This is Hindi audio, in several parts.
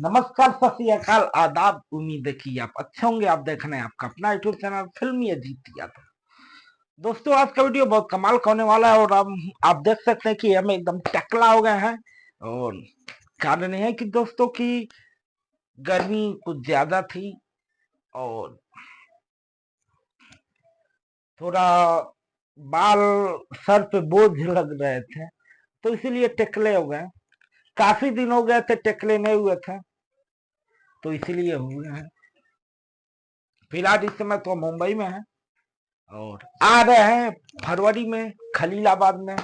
नमस्कार, सत श्री अकाल, आदाब। उम्मीद है कि आप अच्छे होंगे। आप देख रहे हैं आपका अपना यूट्यूब चैनल फिल्मी अजीत यादव। दोस्तों, आज का वीडियो बहुत कमाल का होने वाला है और आप देख सकते हैं कि हम एकदम टकला हो गए हैं। और कारण यह है कि दोस्तों की गर्मी कुछ ज्यादा थी और थोड़ा बाल सर पे बोझ लग रहे थे, तो इसीलिए टकले हो गए। काफी दिन हो गए थे टकले नहीं हुए थे, तो इसीलिए हुए हैं। फिलहाल इस समय तो मुंबई में है और आ रहे हैं फरवरी में खलीलाबाद में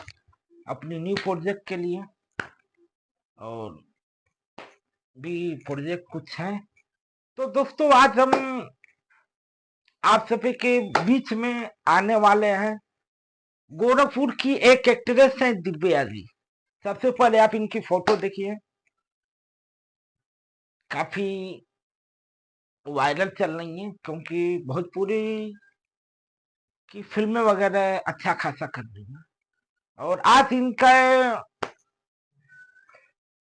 अपनी न्यू प्रोजेक्ट के लिए। और भी प्रोजेक्ट कुछ है। तो दोस्तों, आज हम आप सभी के बीच में आने वाले हैं गोरखपुर की एक एक्ट्रेस है दिव्या जी। सबसे पहले आप इनकी फोटो देखिए, काफी वायरल चल रही है क्योंकि भोजपुरी की फिल्में वगैरह अच्छा खासा कर रही है। और आज इनका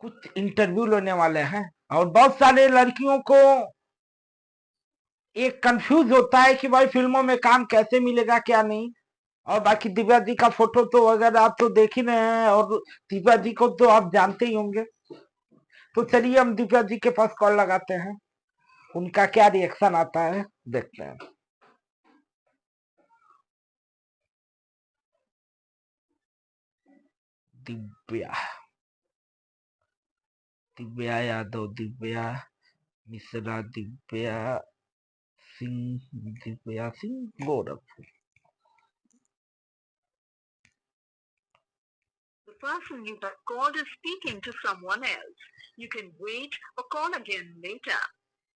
कुछ इंटरव्यू लेने वाले हैं और बहुत सारे लड़कियों को एक कंफ्यूज होता है कि भाई फिल्मों में काम कैसे मिलेगा क्या नहीं। और बाकी दिव्या जी का फोटो तो अगर आप तो देख ही रहे हैं और दिव्या जी को तो आप जानते ही होंगे। तो चलिए हम दिव्या जी के पास कॉल लगाते हैं, उनका क्या रिएक्शन आता है देखते हैं। Divya Divya Yadav, Divya Mishra, Divya Singh, Divya Singh Gorakhpur. The person you have called is speaking to someone else. You can wait or call again later.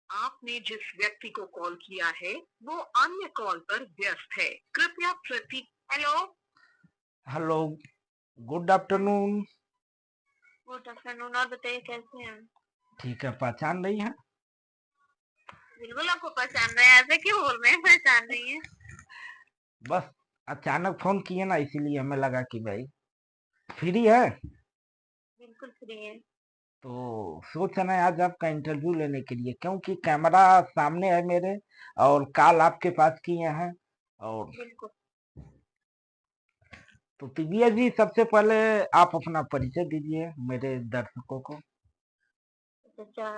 आपने जिस व्यक्ति को कॉल किया है वो अन्य कॉल पर व्यस्त है, कृपया Prateek. Hello. Hello, good afternoon. Good afternoon. और बताइए कैसे हैं? ठीक है, पहचान रही है? बिल्कुल आपको पहचान रहे हैं, ऐसे क्यों बोल रहे हैं? पहचान रही है। बस अचानक फोन किए ना, इसीलिए हमें लगा कि भाई फ्री है। बिल्कुल फ्री है। तो सोच रहे हैं आज आपका इंटरव्यू लेने के लिए, क्योंकि कैमरा सामने है मेरे और कॉल आपके पास किए हैं। और बिल्कुल। तो दिव्या जी, सबसे पहले आप अपना परिचय दीजिए मेरे दर्शकों को। अच्छा।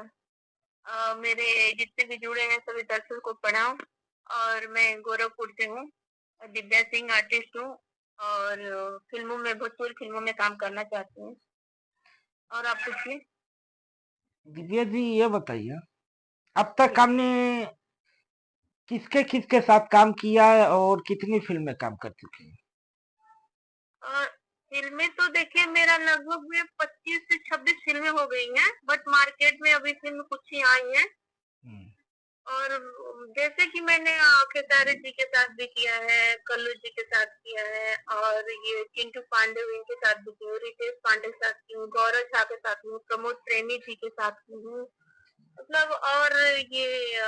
मेरे जितने भी जुड़े हैं सभी दर्शकों को प्रणाम। और मैं गोरखपुर से हूँ, दिव्या सिंह आर्टिस्ट हूँ और फिल्मों में, भोजपुरी फिल्मों में काम करना चाहती हूँ। और आप पूछिए। दिव्या जी, ये बताइए अब तक आपने किसके किसके साथ काम किया है और कितनी फिल्में काम कर चुकी हैं? और फिल्में तो देखिए मेरा लगभग में 25 से 26 फिल्में हो गई हैं, बट मार्केट में अभी फिल्म कुछ ही आई हैं। हम्म। और जैसे कि मैंने खेसारी जी के साथ भी किया है, कल्लू जी के साथ किया है, और ये चिंटू पांडे इनके साथ भी की हूँ, रितेश पांडे के साथ की हूँ, गौरव झा के साथ हूँ, प्रमोद प्रेमी जी के साथ की हूँ, मतलब। और ये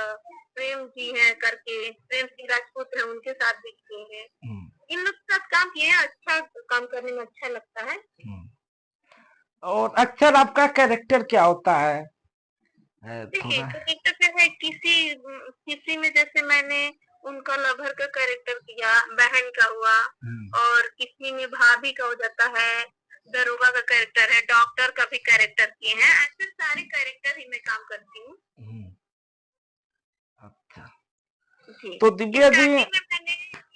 प्रेम जी हैं करके, प्रेम सिंह राजपूत है, उनके साथ भी किए हैं। हम्म। इन लोग के साथ काम किए हैं, अच्छा काम करने में अच्छा लगता है। हम्म। और अक्सर आपका कैरेक्टर क्या होता है? देखिए थोड़ा। कैरेक्टर क्या है, किसी किसी में जैसे मैंने उनका लवर का कैरेक्टर किया, बहन का हुआ, और किसी में भाभी का हो जाता है, दरोगा का कैरेक्टर है, डॉक्टर का भी कैरेक्टर किए हैं, ऐसे सारे कैरेक्टर ही मैं काम करती हूँ। अच्छा। जी। तो दिव्या जी।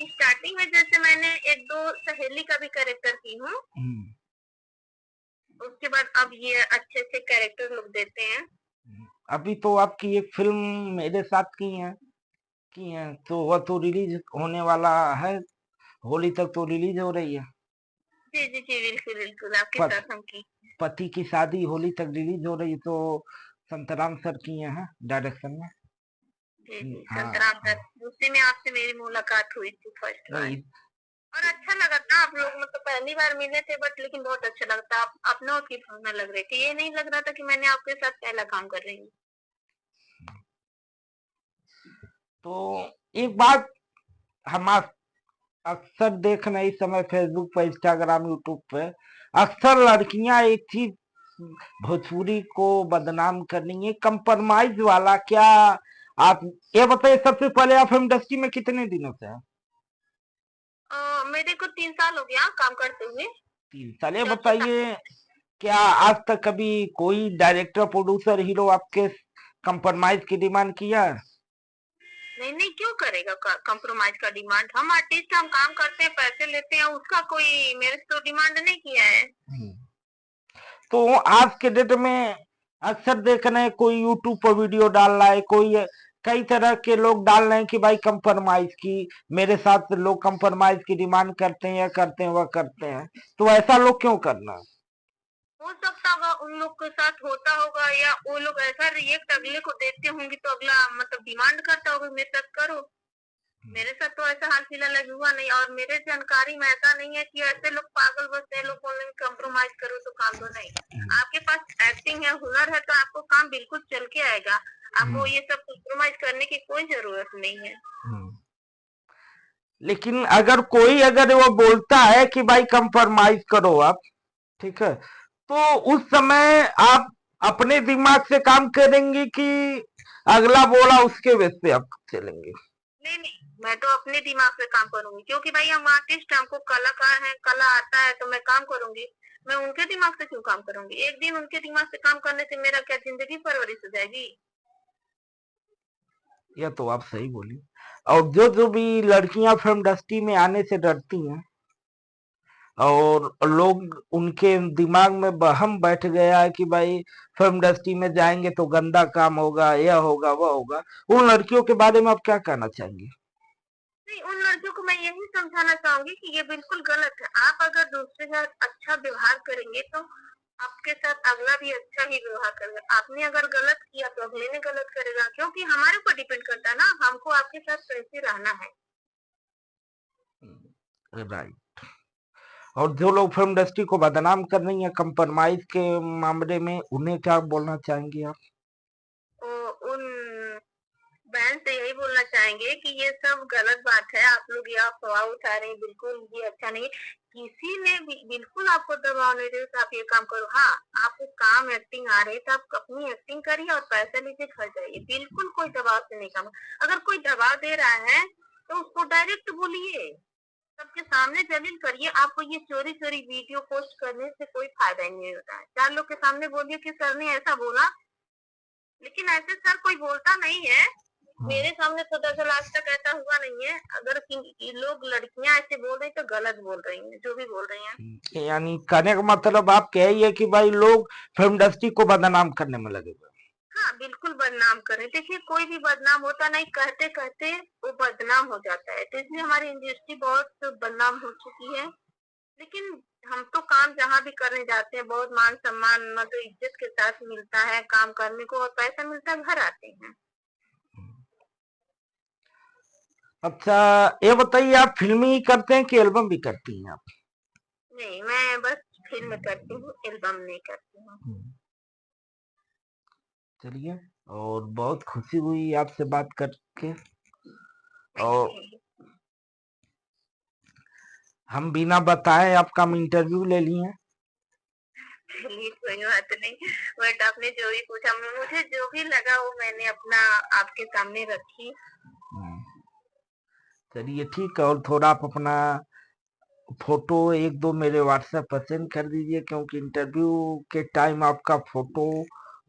स्टार्टिंग में जैसे मैंने एक दो सहेली का भी कैरेक्टर की हूँ, उसके बाद अब ये अच्छे अच्छे कैरेक्टर लोग देते हैं। अभी तो आपकी एक फिल्म मेरे साथ की है तो वह तो रिलीज होने वाला है। होली तक तो रिलीज हो रही है। जी जी जी, बिल्कुल बिल्कुल आपके पत, साथ हम की। पति की शादी होली तक रिलीज हो रही है, तो संतराम सर किए हैं डायरेक्शन में। जी जी, हाँ। संतराम सर, उसी में आपसे मेरी मुलाकात हुई थी फर्स्ट बार। वही। और अच्छा लगा था, आप लोग मतलब पहली बार मिले थे, बट लेकिन बहुत अच्छा लगा था। आप अपनों की भावना लग रही थी, ये नहीं लग रहा था कि मैंने आपके साथ पहला काम कर रही हूँ। तो एक बात, हम अक्सर देख रहे हैं इस समय फेसबुक पे, इंस्टाग्राम, यूट्यूब पे अक्सर लड़कियां एक चीज भोजपुरी को बदनाम करनी है, कंप्रोमाइज वाला क्या? आप ये बताइए, सबसे पहले आप इंडस्ट्री में कितने दिनों से हैं? मेरे को 3 साल हो गया काम करते हुए। 3 साल। ये चौथे साल बताइए, क्या आज तक कभी कोई डायरेक्टर, प्रोड्यूसर, हीरो आपके कंप्रोमाइज की डिमांड किया है? नहीं नहीं, क्यों करेगा कंप्रोमाइज का डिमांड? हम आर्टिस्ट, हम काम करते हैं, पैसे लेते हैं, उसका कोई मेरे से तो डिमांड नहीं किया है। तो आज के डेट में अक्सर देख रहे हैं, कोई यूट्यूब पर वीडियो डाल रहा है, कोई कई तरह के लोग डाल रहे हैं कि भाई कंप्रोमाइज की, मेरे साथ लोग कंप्रोमाइज की डिमांड करते हैं, या करते हैं, वह करते हैं। तो ऐसा लोग क्यों करना? हो सकता होगा उन लोग के साथ होता होगा, या वो लोग ऐसा रिएक्ट अगले को देते होंगे तो अगला मतलब डिमांड करता होगा मेरे साथ करो। मेरे साथ तो ऐसा हाल फिलहाल अभी हुआ नहीं, और मेरे जानकारी में ऐसा नहीं है कि ऐसे लोग पागल बस लोग बोलेंगे कंप्रोमाइज करो तो काम दो, नहीं। आपके पास एक्टिंग है, हुनर है, तो आपको काम बिल्कुल चल के आएगा। आपको ये सब कंप्रोमाइज करने की कोई जरूरत नहीं है। लेकिन अगर कोई, अगर वो बोलता है कि भाई कंप्रोमाइज करो आप, ठीक है, तो उस समय आप अपने दिमाग से काम करेंगे कि अगला बोला उसके बेस पे आप चलेंगे? नहीं नहीं, मैं तो अपने दिमाग से काम करूंगी, क्योंकि भाई हम आर्टिस्ट, हमको कलाकार हैं, कला आता है तो मैं काम करूंगी। मैं उनके दिमाग से क्यों काम करूंगी? एक दिन उनके दिमाग से काम करने से मेरा क्या जिंदगी परवरिश हो जाएगी? यह तो आप सही बोली। और जो जो भी लड़कियां फिल्म इंडस्ट्री में आने से डरती हैं, और लोग, उनके दिमाग में वहम बैठ गया है कि भाई फिल्म इंडस्ट्री में जाएंगे तो गंदा काम होगा, यह होगा, वह होगा, उन लड़कियों के बारे में आप क्या कहना चाहेंगे? नहीं, उन लड़कियों को मैं यही समझाना चाहूंगी कि ये बिल्कुल गलत है। आप अगर दूसरे के साथ अच्छा व्यवहार करेंगे तो आपके साथ अगला भी अच्छा ही व्यवहार करेगा। आपने अगर गलत किया तो अगले ने गलत करेगा, क्योंकि हमारे ऊपर डिपेंड करता है ना, हमको आपके साथ कैसे रहना है। राइट। और जो लोग फिल्म इंडस्ट्री को बदनाम कर रही है कंप्रोमाइज के मामले में, उन्हें क्या बोलना चाहेंगे आप? तो उन बहन से यही बोलना चाहेंगे कि ये सब गलत बात है, आप लोग ये अफवाह उठा रहे हैं, बिल्कुल ये अच्छा नहीं। किसी ने भी बिल्कुल आपको दबाव नहीं दे तो आप ये काम करो। हाँ, आपको काम एक्टिंग आ रही है तो आप अपनी एक्टिंग करिए और पैसा लीजिए, घर जाइए। बिल्कुल कोई दबाव से नहीं काम। अगर कोई दबाव दे रहा है तो उसको डायरेक्ट बोलिए, सबके सामने जलील करिए। आपको ये चोरी चोरी वीडियो पोस्ट करने से कोई फायदा नहीं होता है। 4 लोग के सामने बोलिए कि सर ने ऐसा बोला, लेकिन ऐसे सर कोई बोलता नहीं है। मेरे सामने तो दरअसल आज तक ऐसा हुआ नहीं है। अगर लोग, लड़कियां ऐसे बोल रही तो गलत बोल रही हैं, जो भी बोल रही हैं। यानी कहने का मतलब आप कह ही है कि भाई लोग फिल्म इंडस्ट्री को बदनाम करने में लगे हुए हाँ, बिल्कुल बदनाम करें। देखिए, कोई भी बदनाम होता नहीं, कहते कहते वो बदनाम हो जाता है। तो इसलिए हमारी इंडस्ट्री बहुत बदनाम हो चुकी है। लेकिन हम तो काम जहाँ भी करने जाते हैं बहुत मान सम्मान, मतलब इज्जत के साथ मिलता है काम करने को, और पैसा मिलता है, घर आते हैं। अच्छा, ये बताइए, आप फिल्म ही करते हैं कि एल्बम भी करती हैं आप? नहीं, मैं बस फिल्म करती हूँ, एल्बम नहीं करती हूँ। चलिए, और बहुत खुशी हुई आपसे बात करके। और हम बिना बताए आपका हम इंटरव्यू ले लिए। चलिए, कोई बात नहीं। बट आपने जो भी पूछा, मुझे जो भी लगा वो मैंने अपना आपके सामने रखी। चलिए ठीक है, और थोड़ा आप अपना फोटो एक दो मेरे व्हाट्सएप पर सेंड कर दीजिए, क्योंकि इंटरव्यू के टाइम आपका फोटो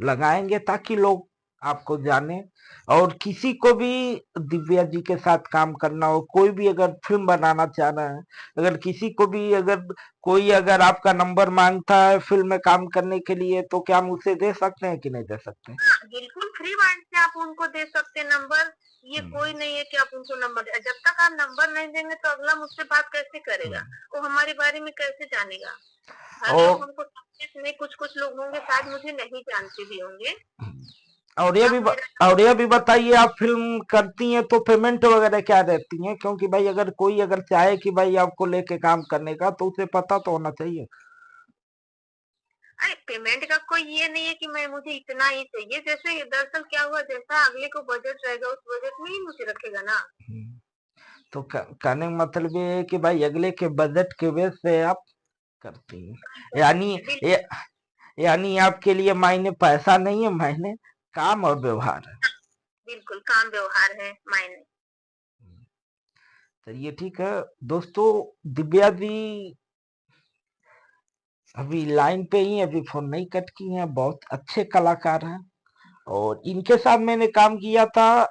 लगाएंगे ताकि लोग आपको जाने। और किसी को भी दिव्या जी के साथ काम करना हो, कोई भी अगर फिल्म बनाना चाह रहा है, अगर किसी को भी, अगर कोई अगर आपका नंबर मांगता है फिल्म में काम करने के लिए, तो क्या हम उसे दे सकते हैं कि नहीं दे सकते? हाँ, बिल्कुल फ्री माइंड से आप उनको दे सकते हैं नंबर। ये कोई नहीं है कि आप उनको नंबर दे। जब तक आप नंबर नहीं देंगे तो अगला मुझसे बात कैसे करेगा? वो हमारे बारे में कैसे जानेगा? हर लोग और हमको समझते नहीं, कुछ कुछ लोग होंगे शायद मुझे नहीं जानते भी होंगे। और ये भी आप मेरा और ये भी बताइए, आप फिल्म करती हैं तो पेमेंट वगैरह क्या रहती है? क्योंकि भाई अगर कोई अगर चाहे कि भाई आपको लेके काम करने का, तो उसे पता तो होना चाहिए। अरे, पेमेंट का कोई ये नहीं है कि मैं मुझे इतना ही चाहिए। जैसे दरअसल क्या हुआ, जैसा अगले को बजट रहेगा उस बजट में ही मुझे रखेगा ना। तो कहने का मतलब ये है कि भाई अगले के बजट के बेस पे आप करती हैं, यानी बिल्कुल। ये यानी आपके लिए मायने पैसा नहीं है, मायने काम और व्यवहार है। बिल्कुल, काम व्यवहार है मायने। चलिए ठीक है दोस्तों, दिव्या जी अभी लाइन पे ही, अभी फोन नहीं कट की हैं, बहुत अच्छे कलाकार हैं और इनके साथ मैंने काम किया था।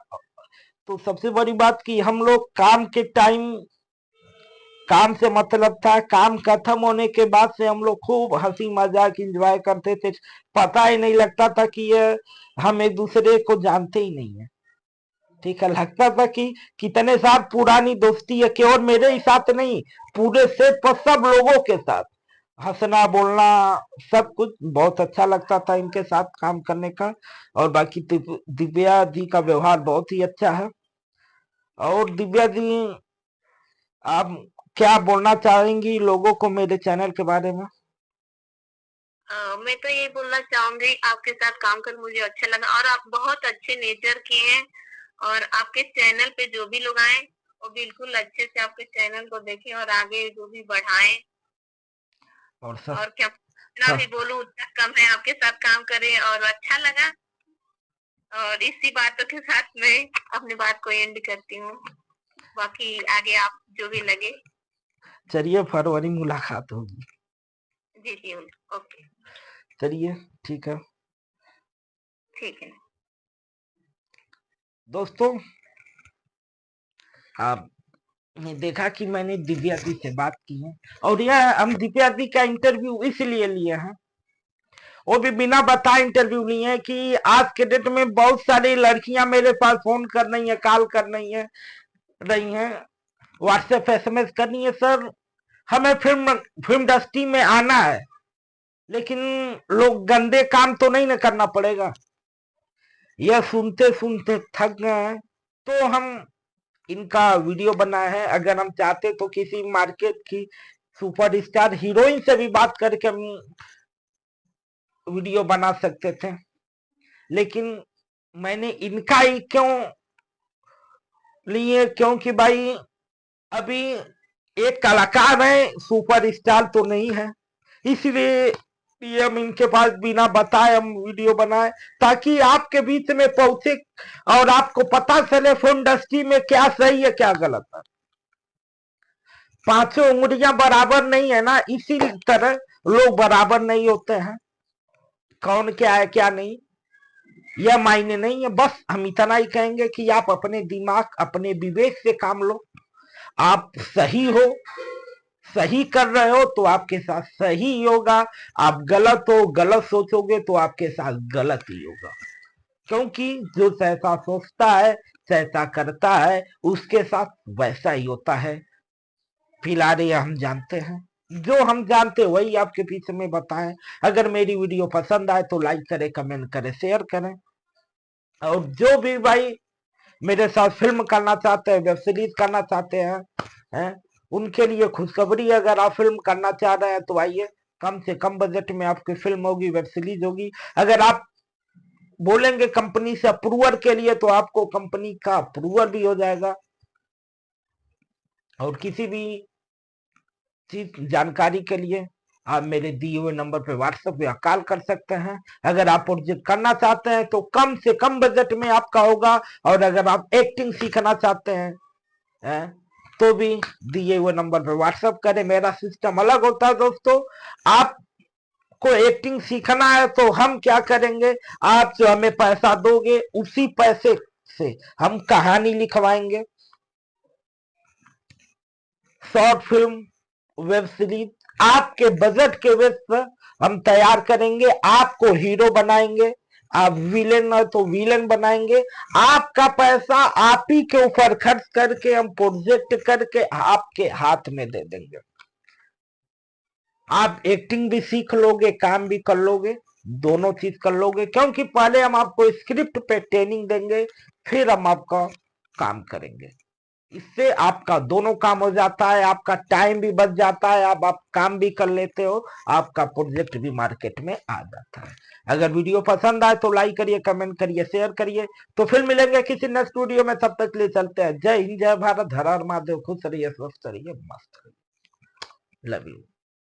तो सबसे बड़ी बात कि हम लोग काम के टाइम काम से मतलब था, काम खत्म होने के बाद से हम लोग खूब हंसी मजाक एंजॉय करते थे, पता ही नहीं लगता था कि ये हम एक दूसरे को जानते ही नहीं है। ठीक है, लगता था कि कितने साल पुरानी दोस्ती है, केवल मेरे ही साथ नहीं, पूरे सेट पर सब लोगों के साथ हंसना बोलना सब कुछ बहुत अच्छा लगता था इनके साथ काम करने का। और बाकी दिव्या जी का व्यवहार बहुत ही अच्छा है। और दिव्या जी, आप क्या बोलना चाहेंगी लोगों को मेरे चैनल के बारे में? मैं तो ये बोलना चाहूंगी, आपके साथ काम कर मुझे अच्छा लगा और आप बहुत अच्छे नेचर के हैं। और आपके चैनल पे जो भी लोग आए वो बिल्कुल अच्छे से आपके चैनल को देखें और आगे जो भी बढ़ाएं। और और क्या जितना भी बोलूं उतना कम है, आपके साथ काम करें और अच्छा लगा। और इसी बातों के साथ मैं अपनी बात को एंड करती हूँ। बाकी आगे आप जो भी लगे। चलिए फरवरी मुलाकात होगी। जी जी, ओके, चलिए ठीक है ठीक है। दोस्तों, आपने देखा कि मैंने दिव्या जी से बात की है और यह हम दिव्या जी का इंटरव्यू इसलिए लिए हैं, वो भी बिना बताए इंटरव्यू लिए हैं कि आज के डेट में बहुत सारी लड़कियां मेरे पास फोन कर रही है, कॉल कर रही हैं, व्हाट्सएप एसएमएस करनी है, सर हमें फिल्म फिल्म इंडस्ट्री में आना है, लेकिन लोग गंदे काम तो नहीं ना करना पड़ेगा। यह सुनते सुनते थक गए हैं, तो हम इनका वीडियो बनाए हैं। अगर हम चाहते तो किसी मार्केट की सुपरस्टार हीरोइन से भी बात करके हम वीडियो बना सकते थे, लेकिन मैंने इनका ही क्यों लिए, क्योंकि भाई अभी एक कलाकार है, सुपरस्टार तो नहीं है, इसलिए ये हम इनके पास बिना बताए हम वीडियो बनाए, ताकि आपके बीच में पहुंचे और आपको पता चले फिल्म इंडस्ट्री में क्या सही है क्या गलत है। पांचों उंगलियां बराबर नहीं है ना, इसी तरह लोग बराबर नहीं होते हैं, कौन क्या है क्या नहीं यह मायने नहीं है। बस हम इतना ही कहेंगे कि आप अपने दिमाग अपने विवेक से काम लो। आप सही हो, सही कर रहे हो तो आपके साथ सही होगा, आप गलत हो, गलत सोचोगे तो आपके साथ गलत ही होगा, क्योंकि जो जैसा सोचता है जैसा करता है उसके साथ वैसा ही होता है। फिलहाल ये हम जानते हैं, जो हम जानते वही आपके पीछे में बताएं। अगर मेरी वीडियो पसंद आए तो लाइक करें, कमेंट करें, शेयर करें। और जो भी भाई मेरे साथ फिल्म करना चाहते हैं, वेब सीरीज करना चाहते हैं, उनके लिए खुशखबरी, अगर आप फिल्म करना चाह रहे हैं तो आइए, कम से कम बजट में आपकी फिल्म होगी, वेब सीरीज होगी। अगर आप बोलेंगे कंपनी से अप्रूवल के लिए तो आपको कंपनी का अप्रूवल भी हो जाएगा। और किसी भी चीज जानकारी के लिए आप मेरे दिए हुए नंबर पे व्हाट्सएप या कॉल कर सकते हैं। अगर आप प्रोजेक्ट करना चाहते हैं तो कम से कम बजट में आपका होगा। और अगर आप एक्टिंग सीखना चाहते हैं तो भी दिए हुए नंबर पे व्हाट्सएप करें। मेरा सिस्टम अलग होता है दोस्तों, आपको एक्टिंग सीखना है तो हम क्या करेंगे, आप जो हमें पैसा दोगे उसी पैसे से हम कहानी लिखवाएंगे, शॉर्ट फिल्म, वेब सीरीज आपके बजट के बेस पर हम तैयार करेंगे, आपको हीरो बनाएंगे, आप विलेन है तो विलेन बनाएंगे, आपका पैसा आप ही के ऊपर खर्च करके हम प्रोजेक्ट करके आपके हाथ में दे देंगे। आप एक्टिंग भी सीख लोगे, काम भी कर लोगे, दोनों चीज कर लोगे, क्योंकि पहले हम आपको स्क्रिप्ट पे ट्रेनिंग देंगे, फिर हम आपका काम करेंगे। इससे आपका दोनों काम हो जाता है, आपका टाइम भी बच जाता है, आप काम भी कर लेते हो, आपका प्रोजेक्ट भी मार्केट में आ जाता है। अगर वीडियो पसंद आए तो लाइक करिए, कमेंट करिए, शेयर करिए। तो फिर मिलेंगे किसी नेक्स्ट वीडियो में, तब तक के लिए चलते हैं। जय हिंद, जय भारत, हर हर महादेव, खुश रहिए, स्वस्थ रहिए, मस्त रहिए, लव यू।